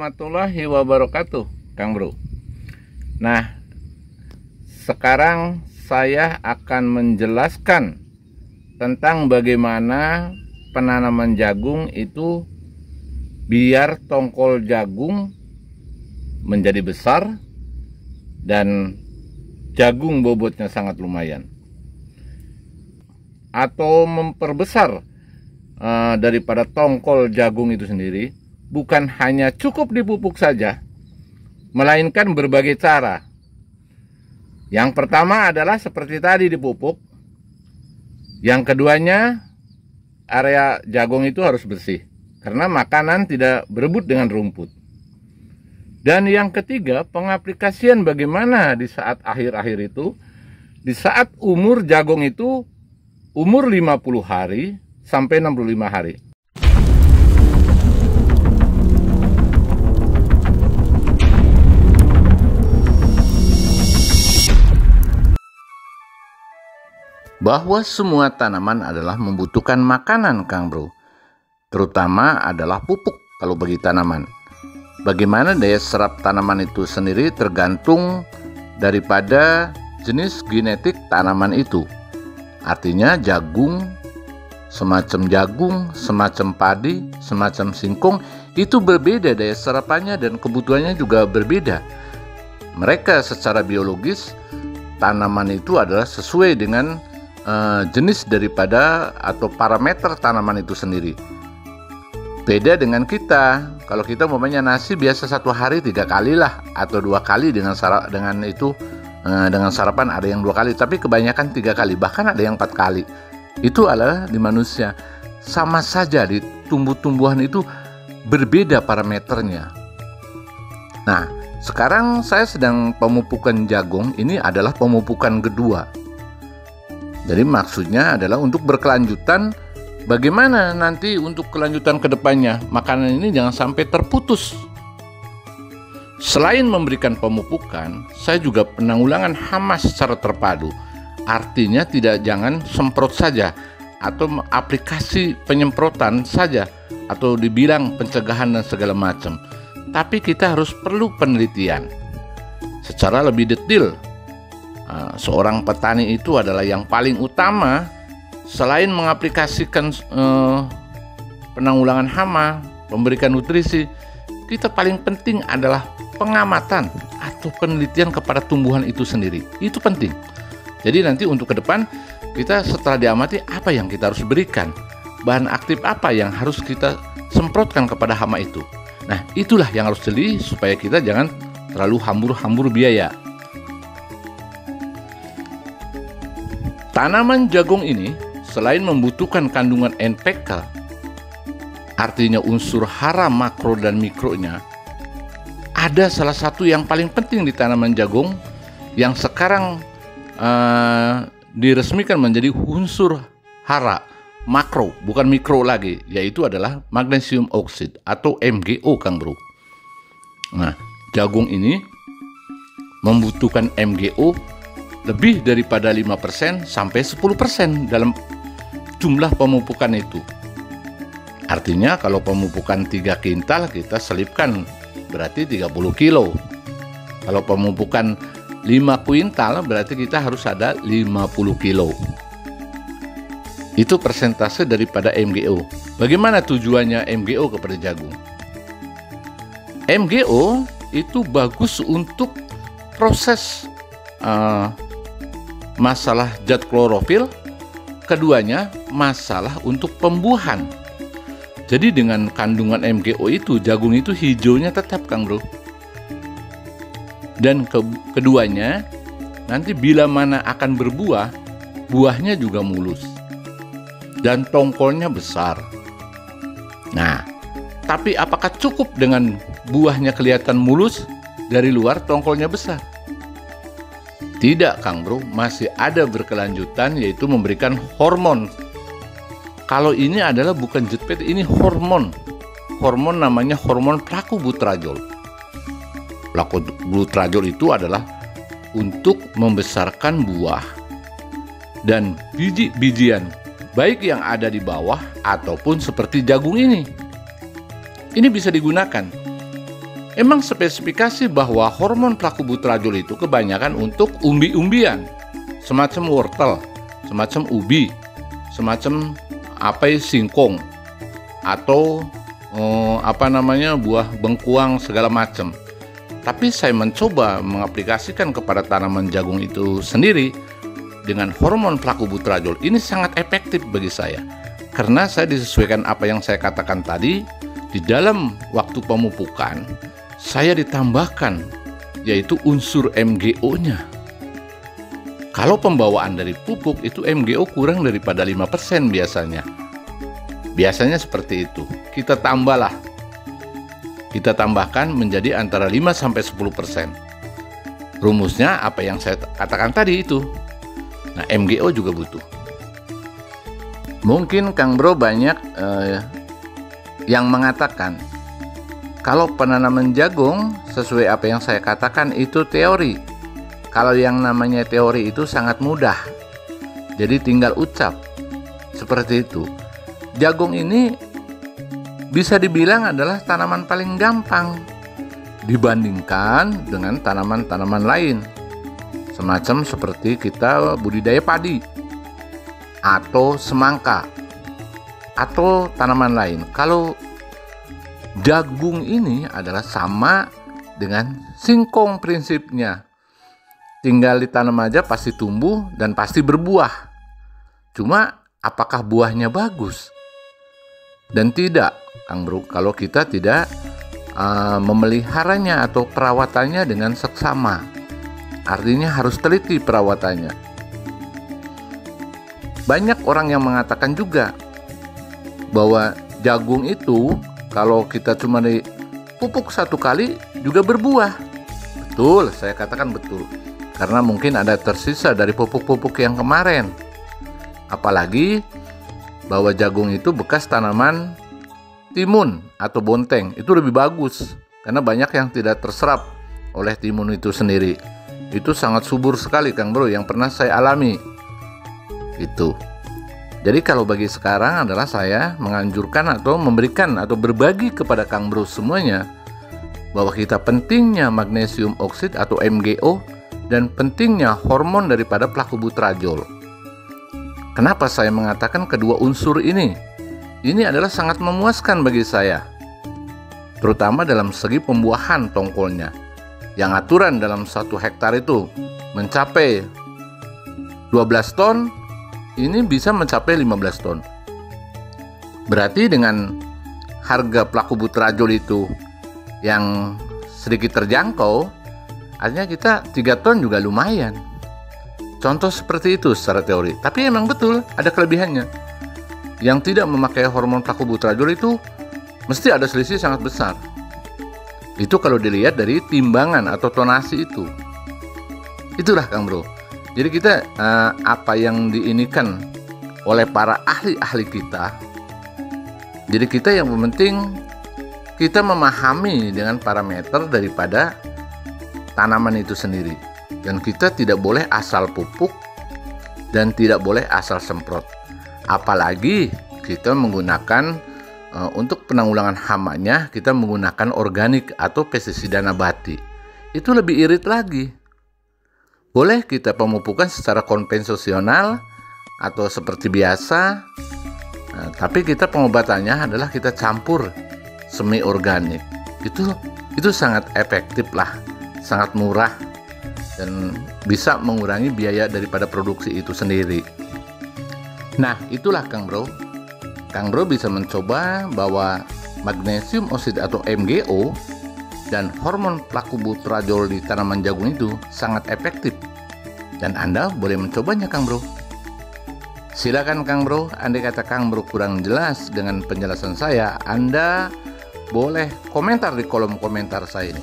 warahmatullahi wabarakatuh, Kang Bro. Nah, sekarang saya akan menjelaskan tentang bagaimana penanaman jagung itu biar tongkol jagung menjadi besar dan jagung bobotnya sangat lumayan, atau memperbesar daripada tongkol jagung itu sendiri. Bukan hanya cukup dipupuk saja, melainkan berbagai cara. Yang pertama adalah seperti tadi dipupuk. Yang keduanya, area jagung itu harus bersih, karena makanan tidak berebut dengan rumput. Dan yang ketiga, pengaplikasian bagaimana di saat akhir-akhir itu, di saat umur jagung itu umur 50 hari sampai 65 hari. Bahwa semua tanaman adalah membutuhkan makanan, Kang Bro. Terutama adalah pupuk kalau bagi tanaman. Bagaimana daya serap tanaman itu sendiri tergantung daripada jenis genetik tanaman itu. Artinya jagung, semacam padi, semacam singkong, itu berbeda daya serapannya dan kebutuhannya juga berbeda. Mereka secara biologis, tanaman itu adalah sesuai dengan jenis daripada atau parameter tanaman itu sendiri. Beda dengan kita. Kalau kita umpamanya nasi biasa 1 hari 3 kali lah, atau 2 kali dengan sarapan ada yang 2 kali, tapi kebanyakan 3 kali, bahkan ada yang 4 kali. Itu adalah di manusia. Sama saja di tumbuh-tumbuhan itu berbeda parameternya. Nah, sekarang saya sedang pemupukan jagung. Ini adalah pemupukan kedua. Jadi maksudnya adalah untuk berkelanjutan, bagaimana nanti untuk kelanjutan ke depannya. Makanan ini jangan sampai terputus. Selain memberikan pemupukan, saya juga penanggulangan hama secara terpadu. Artinya jangan semprot saja, atau aplikasi penyemprotan saja, atau dibilang pencegahan dan segala macam. Tapi kita harus perlu penelitian secara lebih detail. Seorang petani itu adalah yang paling utama, selain mengaplikasikan penanggulangan hama, memberikan nutrisi, kita paling penting adalah pengamatan atau penelitian kepada tumbuhan itu sendiri. Itu penting. Jadi nanti untuk ke depan, kita setelah diamati, apa yang kita harus berikan, bahan aktif apa yang harus kita semprotkan kepada hama itu. Nah, itulah yang harus jeli supaya kita jangan terlalu hambur-hambur biaya. Tanaman jagung ini selain membutuhkan kandungan NPK, artinya unsur hara makro dan mikronya, ada salah satu yang paling penting di tanaman jagung yang sekarang diresmikan menjadi unsur hara makro, bukan mikro lagi, yaitu adalah magnesium oxide atau MgO, Kang Bro. Nah, jagung ini membutuhkan MgO lebih daripada 5% sampai 10% dalam jumlah pemupukan itu. Artinya kalau pemupukan 3 kintal, kita selipkan berarti 30 kilo. Kalau pemupukan 5 kuintal berarti kita harus ada 50 kilo. Itu persentase daripada MgO. Bagaimana tujuannya MgO kepada jagung? MgO itu bagus untuk proses masalah zat klorofil, keduanya masalah untuk pembuahan. Jadi dengan kandungan MgO itu, jagung itu hijaunya tetap, Kang Bro. Dan keduanya nanti bila mana akan berbuah, buahnya juga mulus dan tongkolnya besar. Nah, tapi apakah cukup dengan buahnya kelihatan mulus dari luar, tongkolnya besar? Tidak, Kang Bro, masih ada berkelanjutan, yaitu memberikan hormon. Kalau ini adalah bukan jetpet, ini hormon. Hormon namanya hormon plakobutrajol. Plakobutrajol itu adalah untuk membesarkan buah dan biji-bijian, baik yang ada di bawah ataupun seperti jagung ini. Ini bisa digunakan. Emang spesifikasi bahwa hormon plakobutradiol itu kebanyakan untuk umbi-umbian, semacam wortel, semacam ubi, semacam singkong, atau buah bengkuang segala macam. Tapi saya mencoba mengaplikasikan kepada tanaman jagung itu sendiri dengan hormon plakobutradiol. Ini sangat efektif bagi saya, karena saya disesuaikan apa yang saya katakan tadi. Di dalam waktu pemupukan saya ditambahkan yaitu unsur MGO-nya. Kalau pembawaan dari pupuk itu MGO kurang daripada 5% biasanya. Biasanya seperti itu. Kita tambahkan menjadi antara 5-10%. Rumusnya apa yang saya katakan tadi itu. Nah, MGO juga butuh. Mungkin Kang Bro banyak yang mengatakan kalau penanaman jagung sesuai apa yang saya katakan itu teori. Kalau yang namanya teori itu sangat mudah, jadi tinggal ucap seperti itu. Jagung ini bisa dibilang adalah tanaman paling gampang dibandingkan dengan tanaman-tanaman lain, semacam seperti kita budidaya padi atau semangka atau tanaman lain. Kalau jagung ini adalah sama dengan singkong prinsipnya. Tinggal ditanam aja pasti tumbuh dan pasti berbuah. Cuma apakah buahnya bagus? Dan tidak, Kang Bro, kalau kita tidak memeliharanya atau perawatannya dengan seksama. Artinya harus teliti perawatannya. Banyak orang yang mengatakan juga bahwa jagung itu kalau kita cuma dipupuk satu kali juga berbuah. Betul, saya katakan betul. Karena mungkin ada tersisa dari pupuk-pupuk yang kemarin. Apalagi bahwa jagung itu bekas tanaman timun atau bonteng. Itu lebih bagus karena banyak yang tidak terserap oleh timun itu sendiri. Itu sangat subur sekali, Kang Bro, yang pernah saya alami. Itu. Jadi kalau bagi sekarang adalah saya menganjurkan atau memberikan atau berbagi kepada Kang Bro semuanya bahwa kita pentingnya magnesium oksid atau MGO dan pentingnya hormon daripada plakobutradiol. Kenapa saya mengatakan kedua unsur ini? Ini adalah sangat memuaskan bagi saya, terutama dalam segi pembuahan tongkolnya. Yang aturan dalam 1 hektar itu mencapai 12 ton, ini bisa mencapai 15 ton. Berarti dengan harga plakobutradiol itu yang sedikit terjangkau, artinya kita 3 ton juga lumayan. Contoh seperti itu secara teori. Tapi emang betul ada kelebihannya. Yang tidak memakai hormon plakobutradiol itu mesti ada selisih sangat besar. Itu kalau dilihat dari timbangan atau tonasi itu. Itulah Kang Bro. Jadi kita apa yang diinikan oleh para ahli-ahli kita. Jadi kita yang penting kita memahami dengan parameter daripada tanaman itu sendiri. Dan kita tidak boleh asal pupuk dan tidak boleh asal semprot. Apalagi kita menggunakan untuk penanggulangan hamanya kita menggunakan organik atau pestisida nabati. Itu lebih irit lagi. Boleh kita pemupukan secara konvensional atau seperti biasa, tapi kita pengobatannya adalah kita campur semi organik. Itu sangat efektif lah, sangat murah dan bisa mengurangi biaya daripada produksi itu sendiri. Nah, itulah Kang Bro. Kang Bro bisa mencoba bahwa magnesium oksid atau MGO dan hormon plakobutradiol di tanaman jagung itu sangat efektif. Dan Anda boleh mencobanya Kang Bro. Silakan Kang Bro, andai kata Kang Bro kurang jelas dengan penjelasan saya, Anda boleh komentar di kolom komentar saya ini.